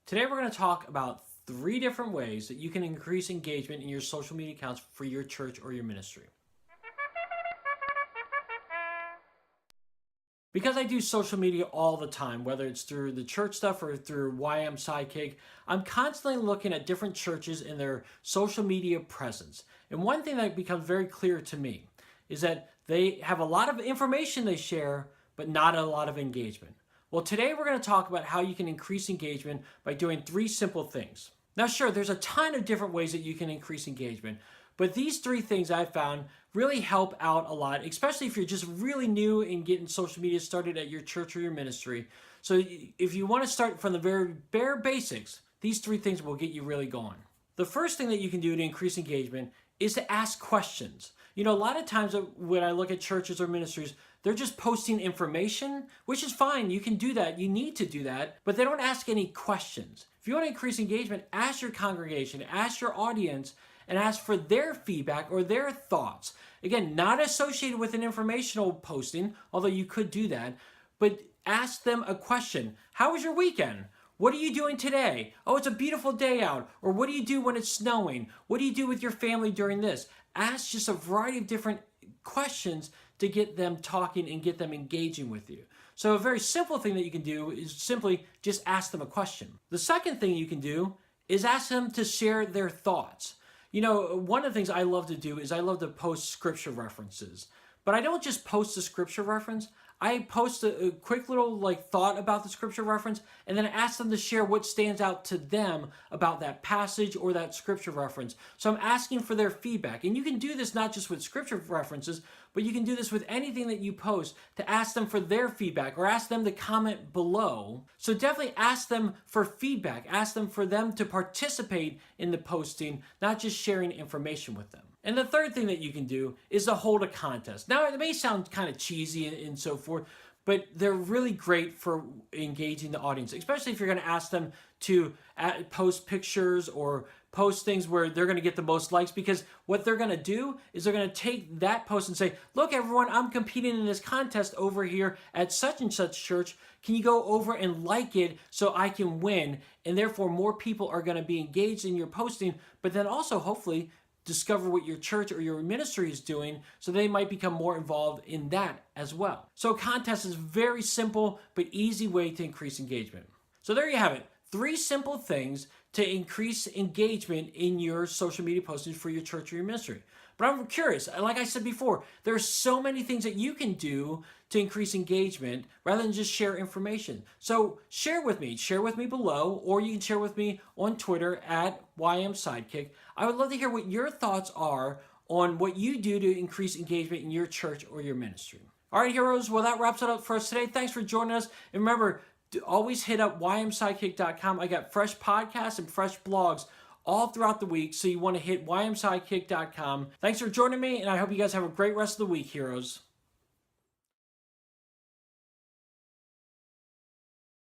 Today we're going to talk about 3 different ways that you can increase engagement in your social media accounts for your church or your ministry. Because I do social media all the time, whether it's through the church stuff or through YM Sidekick, I'm constantly looking at different churches and their social media presence. And one thing that becomes very clear to me is that they have a lot of information they share, but not a lot of engagement. Well, today we're going to talk about how you can increase engagement by doing 3 simple things. Now, sure, there's a ton of different ways that you can increase engagement, but these 3 things I've found really help out a lot, especially if you're just really new in getting social media started at your church or your ministry. So if you want to start from the very bare basics, these 3 things will get you really going. The first thing that you can do to increase engagement is to ask questions. You know, a lot of times when I look at churches or ministries, they're just posting information, which is fine. You can do that. You need to do that, but they don't ask any questions. If you want to increase engagement, ask your congregation, ask your audience, and ask for their feedback or their thoughts. Again, not associated with an informational posting, although you could do that, but ask them a question. How was your weekend? What are you doing today? Oh, it's a beautiful day out. Or what do you do when it's snowing? What do you do with your family during this? Ask just a variety of different questions to get them talking and get them engaging with you. So a very simple thing that you can do is simply just ask them a question. The second thing you can do is ask them to share their thoughts. You know, one of the things I love to do is I love to post scripture references. But I don't just post a scripture reference. I post a quick little thought about the scripture reference and then ask them to share what stands out to them about that passage or that scripture reference. So I'm asking for their feedback. And you can do this not just with scripture references, but you can do this with anything that you post to ask them for their feedback or ask them to comment below. So definitely ask them for feedback. Ask them for them to participate in the posting, not just sharing information with them. And the third thing that you can do is to hold a contest. Now, it may sound kind of cheesy and so forth, but they're really great for engaging the audience, especially if you're going to ask them to post pictures or post things where they're going to get the most likes, because what they're going to do is they're going to take that post and say, look, everyone, I'm competing in this contest over here at such and such church. Can you go over and like it so I can win? And therefore, more people are going to be engaged in your posting, but then also hopefully discover what your church or your ministry is doing, so they might become more involved in that as well. So a contest is a very simple but easy way to increase engagement. So there you have it. 3 simple things to increase engagement in your social media postings for your church or your ministry. But I'm curious, like I said before, there are so many things that you can do to increase engagement rather than just share information. So share with me below, or you can share with me on Twitter at YMSidekick. I would love to hear what your thoughts are on what you do to increase engagement in your church or your ministry. All right, heroes, well, that wraps it up for us today. Thanks for joining us. And remember, always hit up ymsidekick.com. I got fresh podcasts and fresh blogs all throughout the week, so you want to hit ymsidekick.com. Thanks for joining me, and I hope you guys have a great rest of the week, heroes.